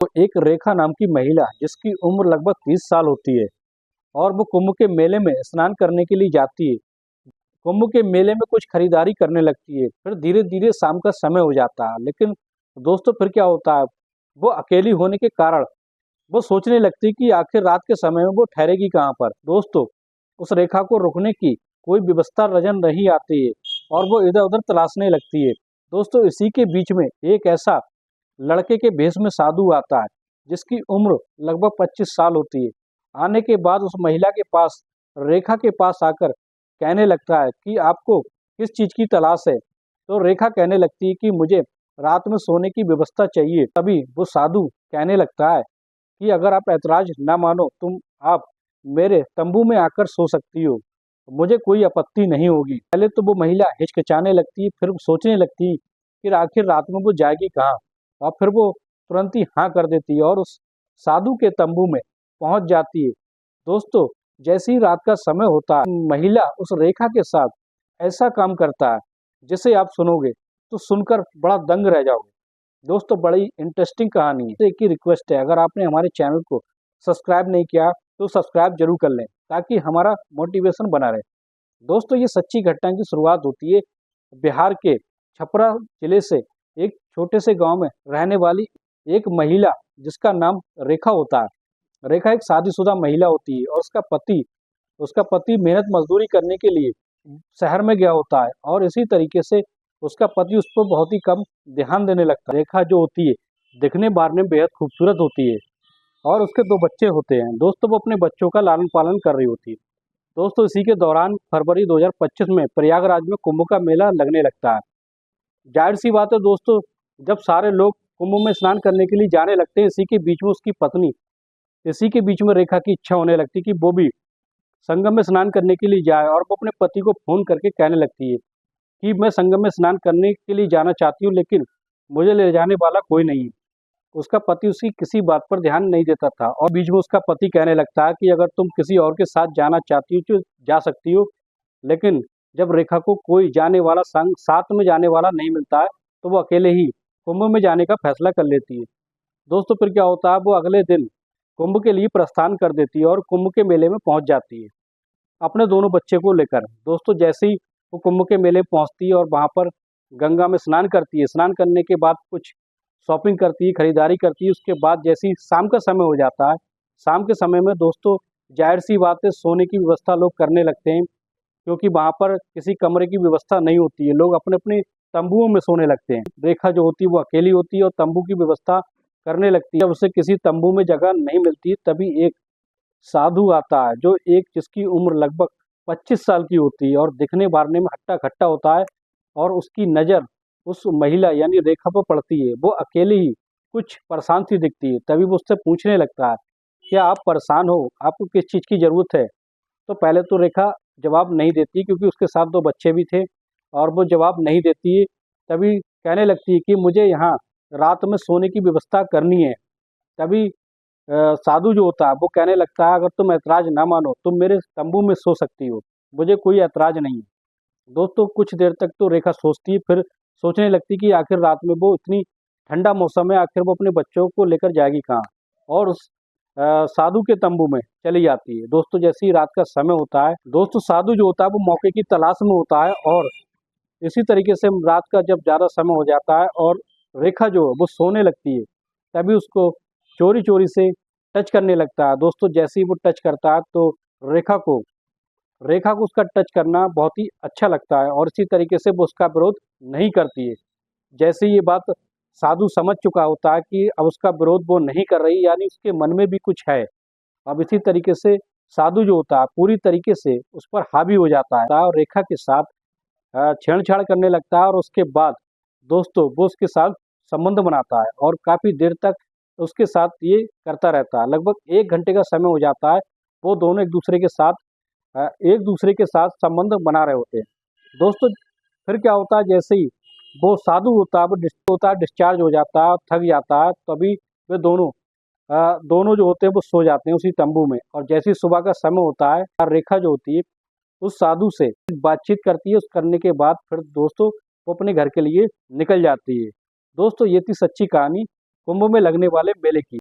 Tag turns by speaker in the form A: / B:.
A: तो एक रेखा नाम की महिला जिसकी उम्र लगभग 30 साल होती है और वो कुंभ के मेले में स्नान करने के लिए जाती है। कुंभ के मेले में कुछ खरीदारी करने लगती है, फिर धीरे धीरे शाम का समय हो जाता है। लेकिन दोस्तों फिर क्या होता है, वो अकेली होने के कारण वो सोचने लगती है कि आखिर रात के समय में वो ठहरेगी कहाँ पर। दोस्तों उस रेखा को रुकने की कोई व्यवस्था नजर नहीं आती है और वो इधर उधर तलाशने लगती है। दोस्तों इसी के बीच में एक ऐसा लड़के के भेष में साधु आता है जिसकी उम्र लगभग 25 साल होती है। आने के बाद उस महिला के पास, रेखा के पास आकर कहने लगता है कि आपको किस चीज की तलाश है। तो रेखा कहने लगती है कि मुझे रात में सोने की व्यवस्था चाहिए। तभी वो साधु कहने लगता है कि अगर आप ऐतराज ना मानो आप मेरे तंबू में आकर सो सकती हो, मुझे कोई आपत्ति नहीं होगी। पहले तो वो महिला हिचकिचाने लगती है, फिर सोचने लगती है कि आखिर रात में वो जाएगी कहाँ, और फिर वो तुरंत ही हाँ कर देती है और उस साधु के तंबू में पहुंच जाती है। दोस्तों जैसे ही रात का समय होता है, महिला उस रेखा के साथ ऐसा काम करता है जिसे आप सुनोगे तो सुनकर बड़ा दंग रह जाओगे। दोस्तों बड़ी इंटरेस्टिंग कहानी है। तो एक ही रिक्वेस्ट है, अगर आपने हमारे चैनल को सब्सक्राइब नहीं किया तो सब्सक्राइब जरूर कर लें ताकि हमारा मोटिवेशन बना रहे। दोस्तों ये सच्ची घटना की शुरुआत होती है बिहार के छपरा जिले से, एक छोटे से गांव में रहने वाली एक महिला जिसका नाम रेखा होता है। रेखा एक शादीशुदा महिला होती है और उसका पति मेहनत मजदूरी करने के लिए शहर में गया होता है और इसी तरीके से उसका पति उस पर बहुत ही कम ध्यान देने लगता है। रेखा जो होती है दिखने बारने में बेहद खूबसूरत होती है और उसके 2 बच्चे होते हैं। दोस्तों वो अपने बच्चों का लालन पालन कर रही होती है। दोस्तों इसी के दौरान फरवरी 2025 में प्रयागराज में कुंभ का मेला लगने लगता है। जाहिर सी बात है दोस्तों, जब सारे लोग कुंभ में स्नान करने के लिए जाने लगते हैं, इसी के बीच में उसकी पत्नी, इसी के बीच में रेखा की इच्छा होने लगती है कि वो भी संगम में स्नान करने के लिए जाए और वो अपने पति को फोन करके कहने लगती है कि मैं संगम में स्नान करने के लिए जाना चाहती हूँ, लेकिन मुझे ले जाने वाला कोई नहीं है। उसका पति उसकी किसी बात पर ध्यान नहीं देता था और बीच में उसका पति कहने लगता है कि अगर तुम किसी और के साथ जाना चाहती हो तो जा सकती हो। लेकिन जब रेखा को कोई जाने वाला संग साथ में जाने वाला नहीं मिलता है तो वो अकेले ही कुंभ में जाने का फैसला कर लेती है। दोस्तों फिर क्या होता है, वो अगले दिन कुंभ के लिए प्रस्थान कर देती है और कुंभ के मेले में पहुंच जाती है अपने दोनों बच्चे को लेकर। दोस्तों जैसे ही वो कुंभ के मेले पहुंचती है और वहां पर गंगा में स्नान करती है, स्नान करने के बाद कुछ शॉपिंग करती है, खरीदारी करती है। उसके बाद जैसे ही शाम का समय हो जाता है, शाम के समय में दोस्तों जाहिर सी बात है सोने की व्यवस्था लोग करने लगते हैं, क्योंकि वहां पर किसी कमरे की व्यवस्था नहीं होती है। लोग अपने अपने तंबुओं में सोने लगते हैं। रेखा जो होती है वो अकेली होती है और तंबू की व्यवस्था करने लगती है। जब उसे किसी तंबू में जगह नहीं मिलती तभी एक साधु आता है जो जिसकी उम्र लगभग 25 साल की होती है और दिखने बारने में हट्टा खट्टा होता है और उसकी नज़र उस महिला यानी रेखा पर पड़ती है। वो अकेली ही कुछ परेशान सी दिखती है। तभी वो उससे पूछने लगता है, क्या आप परेशान हो, आपको किस चीज़ की ज़रूरत है। तो पहले तो रेखा जवाब नहीं देती क्योंकि उसके साथ 2 बच्चे भी थे और वो जवाब नहीं देती है। तभी कहने लगती है कि मुझे यहाँ रात में सोने की व्यवस्था करनी है। तभी साधु जो होता है वो कहने लगता है, अगर तुम ऐतराज ना मानो तुम मेरे तंबू में सो सकती हो, मुझे कोई ऐतराज नहीं है। दोस्तों कुछ देर तक तो रेखा सोचती है, फिर सोचने लगती कि आखिर रात में वो इतनी ठंडा मौसम है, आखिर वो अपने बच्चों को लेकर जाएगी कहाँ, और उस साधु के तंबू में चली जाती है। दोस्तों जैसे ही रात का समय होता है, दोस्तों साधु जो होता है वो मौके की तलाश में होता है और इसी तरीके से रात का जब ज़्यादा समय हो जाता है और रेखा जो है वो सोने लगती है, तभी उसको चोरी चोरी से टच करने लगता है। दोस्तों जैसे ही वो टच करता है तो रेखा को रेखा को उसका टच करना बहुत ही अच्छा लगता है और इसी तरीके से वो उसका विरोध नहीं करती है। जैसे ये बात साधु समझ चुका होता है कि अब उसका विरोध वो नहीं कर रही, यानी उसके मन में भी कुछ है। अब इसी तरीके से साधु जो होता है पूरी तरीके से उस पर हावी हो जाता है और रेखा के साथ छेड़छाड़ करने लगता है और उसके बाद दोस्तों वो उसके साथ संबंध बनाता है और काफ़ी देर तक उसके साथ ये करता रहता है। लगभग 1 घंटे का समय हो जाता है। वो दोनों एक दूसरे के साथ संबंध बना रहे होते हैं। दोस्तों फिर क्या होता है, जैसे ही वो साधु होता है वो डिस्चार्ज हो जाता है, थक जाता है, तभी वे दोनों जो होते हैं वो सो जाते हैं उसी तंबू में। और जैसे ही सुबह का समय होता है, रेखा जो होती है उस साधु से बातचीत करती है। उस करने के बाद फिर दोस्तों वो अपने घर के लिए निकल जाती है। दोस्तों ये थी सच्ची कहानी कुंभ में लगने वाले मेले की।